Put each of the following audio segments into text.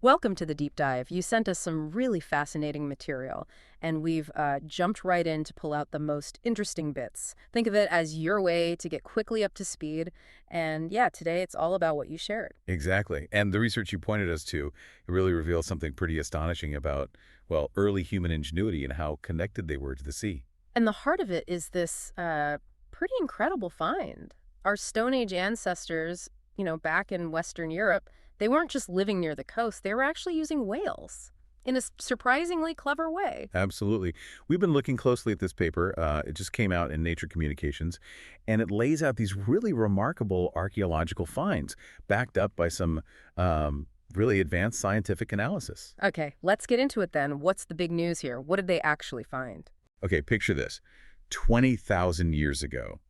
Welcome to the deep dive. You sent us some really fascinating material, and we've jumped right in to pull out the most interesting bits. Think of it as your way to get quickly up to speed. And yeah, today it's all about what you shared. Exactly. And the research you pointed us to really reveals something pretty astonishing about, well, early human ingenuity and how connected they were to the sea. And the heart of it is this pretty incredible find. Our Stone Age ancestors, back in Western Europe, they weren't just living near the coast, they were actually using whales in a surprisingly clever way. Absolutely. We've been looking closely at this paper. It just came out in Nature Communications, and it lays out these really remarkable archaeological finds backed up by some really advanced scientific analysis. Okay, let's get into it then. What's the big news here? What did they actually find? Okay, picture this. 20,000 years ago,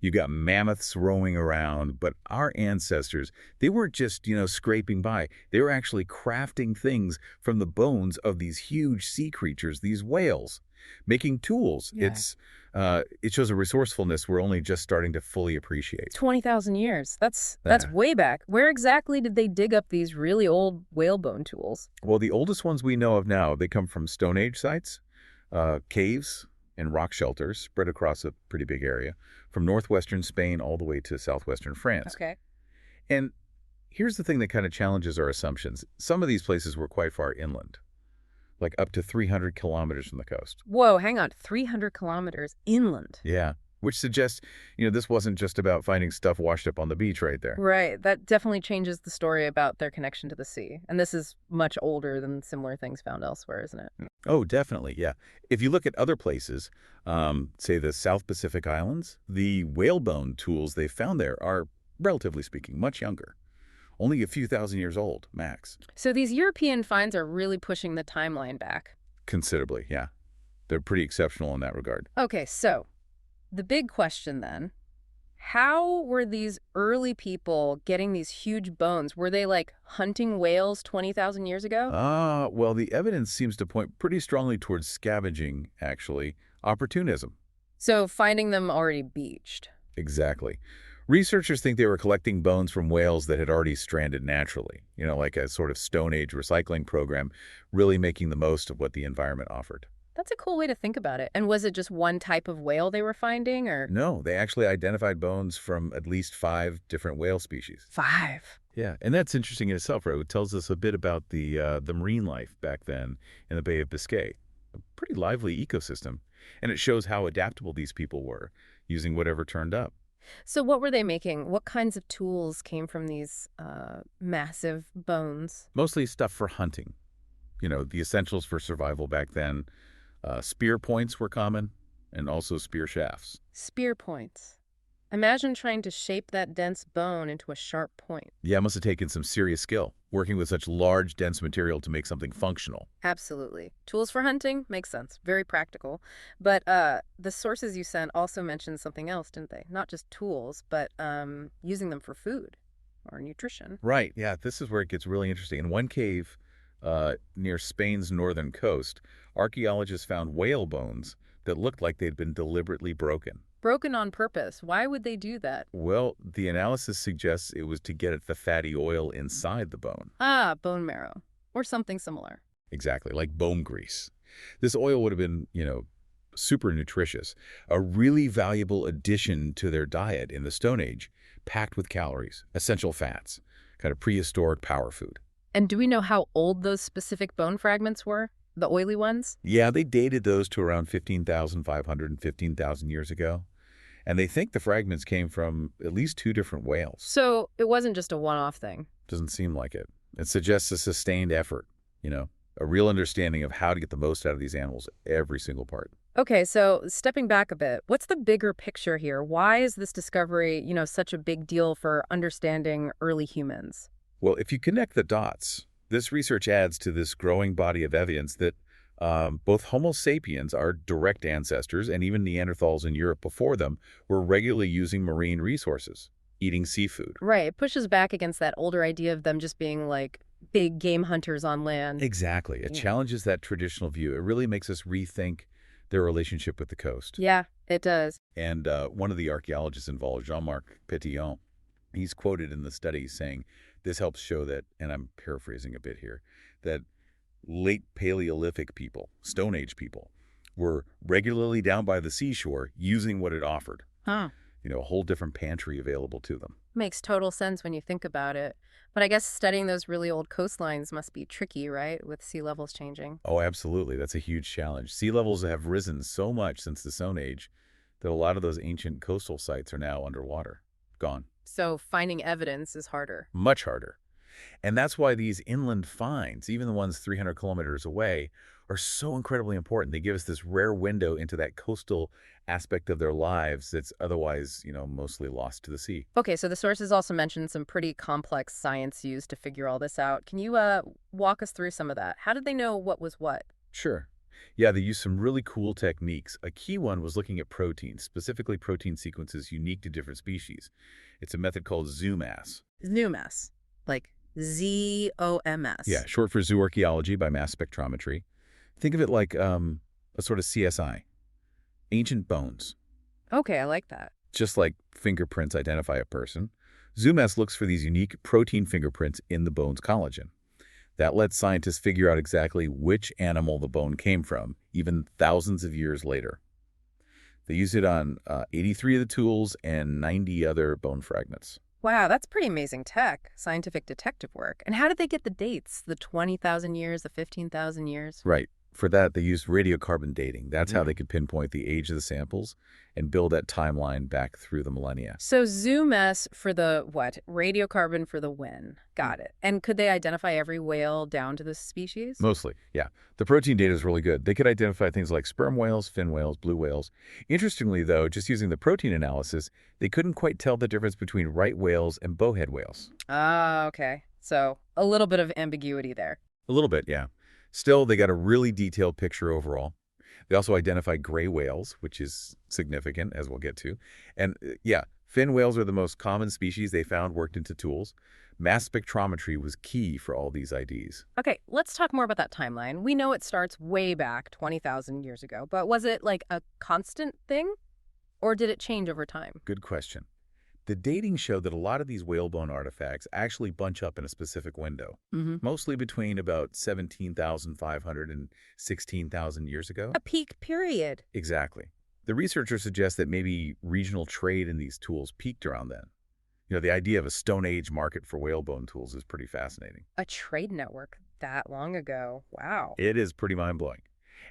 you got mammoths roaming around, but our ancestors, they weren't just, scraping by. They were actually crafting things from the bones of these huge sea creatures, these whales, making tools. Yeah. It shows a resourcefulness we're only just starting to fully appreciate. 20,000 years. That's Yeah. way back. Where exactly did they dig up these really old whalebone tools? Well, the oldest ones we know of now, they come from Stone Age sites, caves, and rock shelters spread across a pretty big area, from northwestern Spain all the way to southwestern France. Okay. And here's the thing that kind of challenges our assumptions. Some of these places were quite far inland, like up to 300 kilometers from the coast. Whoa, hang on. 300 kilometers inland. Yeah, which suggests, this wasn't just about finding stuff washed up on the beach right there. Right. That definitely changes the story about their connection to the sea. And this is much older than similar things found elsewhere, isn't it? Oh, definitely, yeah. If you look at other places, say the South Pacific Islands, the whalebone tools they found there are, relatively speaking, much younger. Only a few thousand years old, max. So these European finds are really pushing the timeline back. Considerably, yeah. They're pretty exceptional in that regard. Okay, so the big question then, how were these early people getting these huge bones? Were they like hunting whales 20,000 years ago? Well, the evidence seems to point pretty strongly towards scavenging, actually. Opportunism. So finding them already beached. Exactly. Researchers think they were collecting bones from whales that had already stranded naturally, like a sort of Stone Age recycling program, really making the most of what the environment offered. That's a cool way to think about it. And was it just one type of whale they were finding, or? No, they actually identified bones from at least 5 different whale species. 5. Yeah, and that's interesting in itself, right? It tells us a bit about the marine life back then in the Bay of Biscay. A pretty lively ecosystem. And it shows how adaptable these people were, using whatever turned up. So what were they making? What kinds of tools came from these massive bones? Mostly stuff for hunting. The essentials for survival back then. Spear points were common, and also spear shafts. Spear points. Imagine trying to shape that dense bone into a sharp point. Yeah, it must have taken some serious skill, working with such large, dense material to make something functional. Absolutely. Tools for hunting? Makes sense. Very practical. But the sources you sent also mentioned something else, didn't they? Not just tools, but using them for food or nutrition. Right, yeah, this is where it gets really interesting. In one cave near Spain's northern coast, archaeologists found whale bones that looked like they'd been deliberately broken. Broken on purpose. Why would they do that? Well, the analysis suggests it was to get at the fatty oil inside the bone. Ah, bone marrow. Or something similar. Exactly, like bone grease. This oil would have been, super nutritious, a really valuable addition to their diet in the Stone Age, packed with calories, essential fats, kind of prehistoric power food. And do we know how old those specific bone fragments were? The oily ones? Yeah, they dated those to around 15,500 and 15,000 years ago. And they think the fragments came from at least 2 different whales. So it wasn't just a one-off thing. Doesn't seem like it. It suggests a sustained effort, a real understanding of how to get the most out of these animals, every single part. Okay, so stepping back a bit, what's the bigger picture here? Why is this discovery, such a big deal for understanding early humans? Well, if you connect the dots, this research adds to this growing body of evidence that both Homo sapiens, our direct ancestors, and even Neanderthals in Europe before them, were regularly using marine resources, eating seafood. Right, it pushes back against that older idea of them just being like big game hunters on land. Exactly. It Yeah. challenges that traditional view. It really makes us rethink their relationship with the coast. Yeah, it does. And one of the archaeologists involved, Jean-Marc Petillon, he's quoted in the study saying, This helps show that, and I'm paraphrasing a bit here, that late Paleolithic people, Stone Age people, were regularly down by the seashore using what it offered. Huh. A whole different pantry available to them. Makes total sense when you think about it. But I guess studying those really old coastlines must be tricky, right? With sea levels changing. Oh, absolutely. That's a huge challenge. Sea levels have risen so much since the Stone Age that a lot of those ancient coastal sites are now underwater. Gone. So finding evidence is harder. Much harder. And that's why these inland finds, even the ones 300 kilometers away, are so incredibly important. They give us this rare window into that coastal aspect of their lives that's otherwise, mostly lost to the sea. Okay, so the sources also mentioned some pretty complex science used to figure all this out. Can you walk us through some of that? How did they know what was what? Sure. Yeah, they used some really cool techniques. A key one was looking at proteins, specifically protein sequences unique to different species. It's a method called ZooMass. ZooMass, like ZOMS. Yeah, short for zooarchaeology by mass spectrometry. Think of it like a sort of CSI, ancient bones. Okay, I like that. Just like fingerprints identify a person, ZooMass looks for these unique protein fingerprints in the bone's collagen. That lets scientists figure out exactly which animal the bone came from, even thousands of years later. They use it on 83 of the tools and 90 other bone fragments. Wow, that's pretty amazing tech, scientific detective work. And how did they get the dates? The 20,000 years, the 15,000 years? Right. For that, they used radiocarbon dating. That's how they could pinpoint the age of the samples and build that timeline back through the millennia. So ZooMS for the what? Radiocarbon for the when. Got it. And could they identify every whale down to the species? Mostly, yeah. The protein data is really good. They could identify things like sperm whales, fin whales, blue whales. Interestingly, though, just using the protein analysis, they couldn't quite tell the difference between right whales and bowhead whales. Ah, okay. So a little bit of ambiguity there. A little bit, yeah. Still, they got a really detailed picture overall. They also identified gray whales, which is significant, as we'll get to. And yeah, fin whales are the most common species they found worked into tools. Mass spectrometry was key for all these IDs. Okay, let's talk more about that timeline. We know it starts way back, 20,000 years ago, but was it like a constant thing? Or did it change over time? Good question. The dating showed that a lot of these whalebone artifacts actually bunch up in a specific window, mostly between about 17,500 and 16,000 years ago. A peak period. Exactly. The researchers suggest that maybe regional trade in these tools peaked around then. The idea of a Stone Age market for whalebone tools is pretty fascinating. A trade network that long ago. Wow. It is pretty mind-blowing.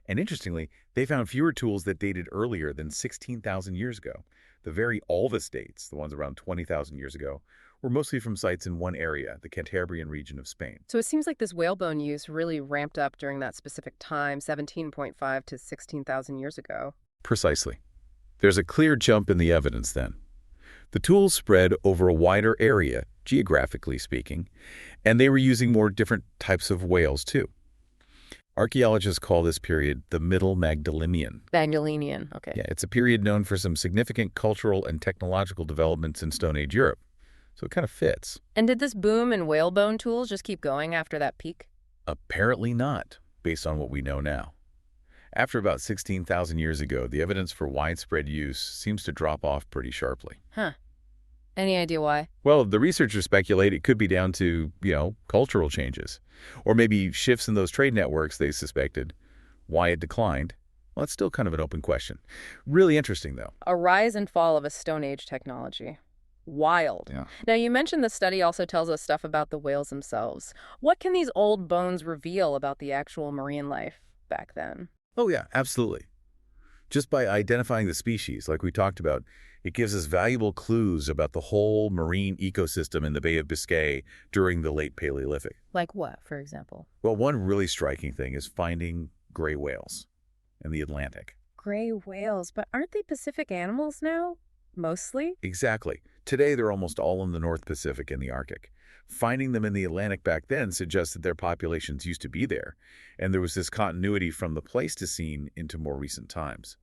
And interestingly, they found fewer tools that dated earlier than 16,000 years ago. The very oldest dates, the ones around 20,000 years ago, were mostly from sites in one area, the Cantabrian region of Spain. So it seems like this whalebone use really ramped up during that specific time, 17.5 to 16,000 years ago. Precisely. There's a clear jump in the evidence then. The tools spread over a wider area, geographically speaking, and they were using more different types of whales too. Archaeologists call this period the Middle Magdalenian. Magdalenian, okay. Yeah, it's a period known for some significant cultural and technological developments in Stone Age Europe. So it kind of fits. And did this boom in whalebone tools just keep going after that peak? Apparently not, based on what we know now. After about 16,000 years ago, the evidence for widespread use seems to drop off pretty sharply. Huh. Any idea why? Well, the researchers speculate it could be down to, cultural changes. Or maybe shifts in those trade networks they suspected. Why it declined? Well, it's still kind of an open question. Really interesting, though. A rise and fall of a Stone Age technology. Wild. Yeah. Now, you mentioned the study also tells us stuff about the whales themselves. What can these old bones reveal about the actual marine life back then? Oh, yeah, absolutely. Just by identifying the species, like we talked about, it gives us valuable clues about the whole marine ecosystem in the Bay of Biscay during the late Paleolithic. Like what, for example? Well, one really striking thing is finding gray whales in the Atlantic. Gray whales, but aren't they Pacific animals now? Mostly? Exactly. Today, they're almost all in the North Pacific and the Arctic. Finding them in the Atlantic back then suggests that their populations used to be there, and there was this continuity from the Pleistocene into more recent times.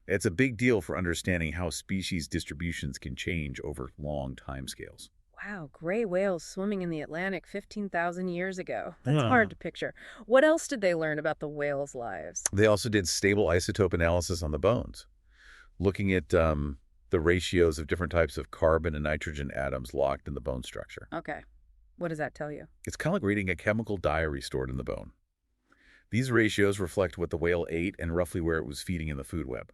It's a big deal for understanding how species distributions can change over long timescales. Wow, gray whales swimming in the Atlantic 15,000 years ago. That's hard to picture. What else did they learn about the whales' lives? They also did stable isotope analysis on the bones, looking at the ratios of different types of carbon and nitrogen atoms locked in the bone structure. Okay. What does that tell you? It's kind of like reading a chemical diary stored in the bone. These ratios reflect what the whale ate and roughly where it was feeding in the food web.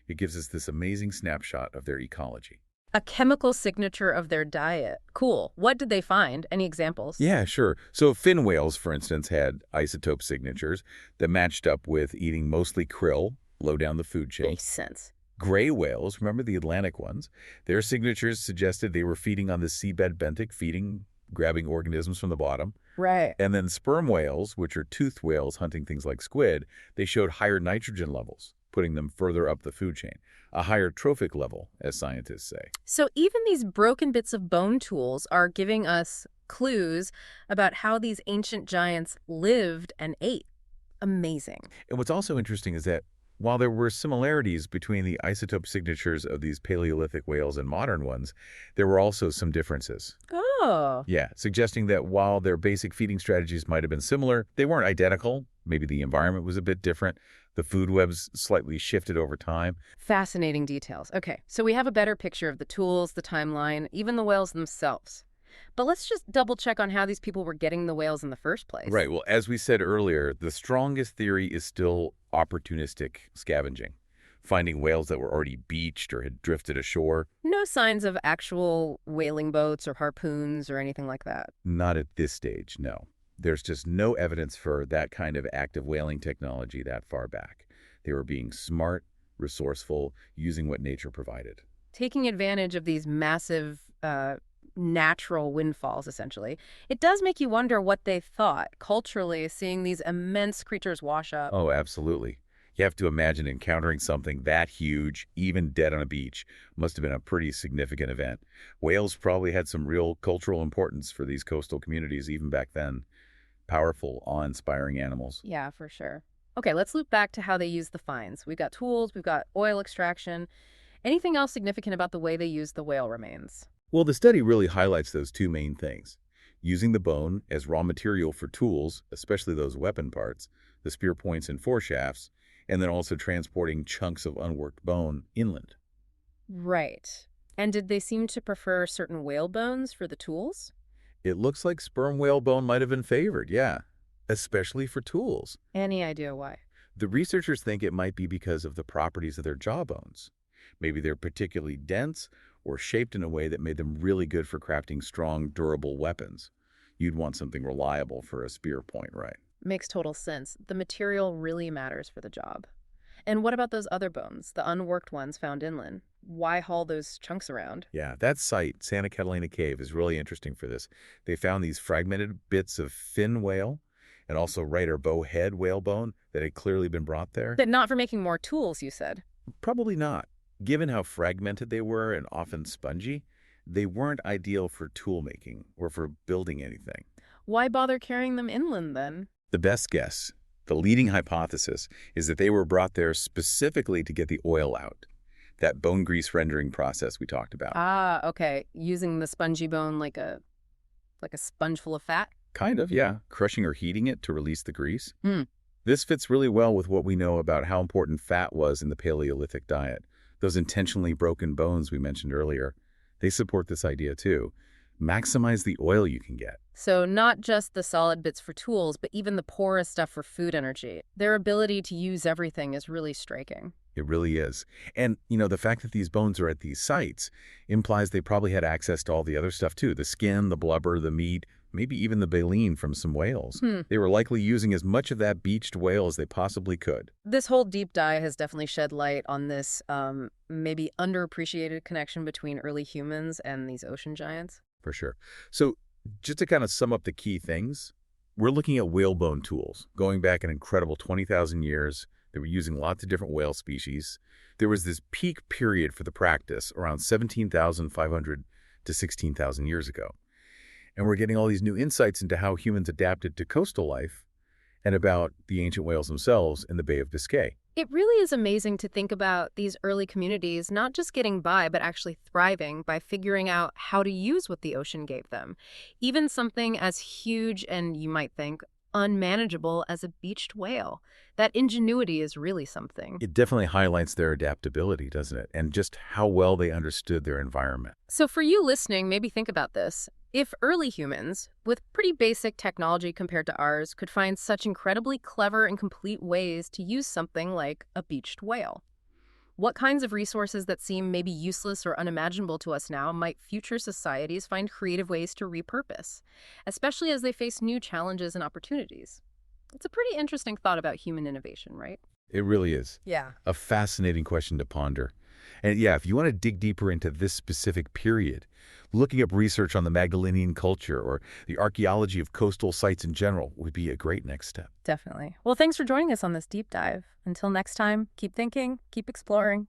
It gives us this amazing snapshot of their ecology. A chemical signature of their diet. Cool. What did they find? Any examples? Yeah, sure. So fin whales, for instance, had isotope signatures that matched up with eating mostly krill, low down the food chain. Makes sense. Gray whales, remember the Atlantic ones, their signatures suggested they were feeding on the seabed benthic, grabbing organisms from the bottom. Right. And then sperm whales, which are toothed whales hunting things like squid, they showed higher nitrogen levels, putting them further up the food chain, a higher trophic level, as scientists say. So even these broken bits of bone tools are giving us clues about how these ancient giants lived and ate. Amazing. And what's also interesting is that while there were similarities between the isotope signatures of these Paleolithic whales and modern ones, there were also some differences. Oh. Yeah, suggesting that while their basic feeding strategies might have been similar, they weren't identical. Maybe the environment was a bit different. The food webs slightly shifted over time. Fascinating details. Okay, so we have a better picture of the tools, the timeline, even the whales themselves. But let's just double check on how these people were getting the whales in the first place. Right. Well, as we said earlier, the strongest theory is still opportunistic scavenging, finding whales that were already beached or had drifted ashore. No signs of actual whaling boats or harpoons or anything like that. Not at this stage, no. There's just no evidence for that kind of active whaling technology that far back. They were being smart, resourceful, using what nature provided. Taking advantage of these massive natural windfalls, essentially. It does make you wonder what they thought culturally, seeing these immense creatures wash up. Oh, absolutely. You have to imagine encountering something that huge, even dead on a beach, must have been a pretty significant event. Whales probably had some real cultural importance for these coastal communities even back then. Powerful, awe-inspiring animals. Yeah, for sure. Okay, let's loop back to how they use the finds. We've got tools, we've got oil extraction. Anything else significant about the way they use the whale remains? Well, the study really highlights those two main things. Using the bone as raw material for tools, especially those weapon parts, the spear points and foreshafts, and then also transporting chunks of unworked bone inland. Right. And did they seem to prefer certain whale bones for the tools? It looks like sperm whale bone might have been favored, yeah, especially for tools. Any idea why? The researchers think it might be because of the properties of their jawbones. Maybe they're particularly dense or shaped in a way that made them really good for crafting strong, durable weapons. You'd want something reliable for a spear point, right? Makes total sense. The material really matters for the job. And what about those other bones, the unworked ones found inland? Why haul those chunks around? Yeah, that site, Santa Catalina Cave, is really interesting for this. They found these fragmented bits of fin whale and also right or bow head whale bone that had clearly been brought there. But not for making more tools, you said. Probably not. Given how fragmented they were and often spongy, they weren't ideal for tool making or for building anything. Why bother carrying them inland then? The best guess, the leading hypothesis, is that they were brought there specifically to get the oil out, that bone grease rendering process we talked about. Ah, okay. Using the spongy bone like a sponge full of fat? Kind of, yeah. Crushing or heating it to release the grease. Hmm. This fits really well with what we know about how important fat was in the Paleolithic diet. Those intentionally broken bones we mentioned earlier, they support this idea too. Maximize the oil you can get. So not just the solid bits for tools, but even the porous stuff for food energy. Their ability to use everything is really striking. It really is. And, the fact that these bones are at these sites implies they probably had access to all the other stuff too. The skin, the blubber, the meat, maybe even the baleen from some whales. They were likely using as much of that beached whale as they possibly could. This whole deep dive has definitely shed light on this maybe underappreciated connection between early humans and these ocean giants. For sure. So just to kind of sum up the key things, we're looking at whalebone tools going back an incredible 20,000 years. They were using lots of different whale species. There was this peak period for the practice around 17,500 to 16,000 years ago. And we're getting all these new insights into how humans adapted to coastal life and about the ancient whales themselves in the Bay of Biscay. It really is amazing to think about these early communities not just getting by, but actually thriving by figuring out how to use what the ocean gave them. Even something as huge and, you might think, unmanageable as a beached whale. That ingenuity is really something. It definitely highlights their adaptability, doesn't it? And just how well they understood their environment. So for you listening, maybe think about this. If early humans, with pretty basic technology compared to ours, could find such incredibly clever and complete ways to use something like a beached whale, what kinds of resources that seem maybe useless or unimaginable to us now might future societies find creative ways to repurpose, especially as they face new challenges and opportunities? It's a pretty interesting thought about human innovation, right? It really is. Yeah. A fascinating question to ponder. And yeah, if you want to dig deeper into this specific period, looking up research on the Magdalenian culture or the archaeology of coastal sites in general would be a great next step. Definitely. Well, thanks for joining us on this deep dive. Until next time, keep thinking, keep exploring.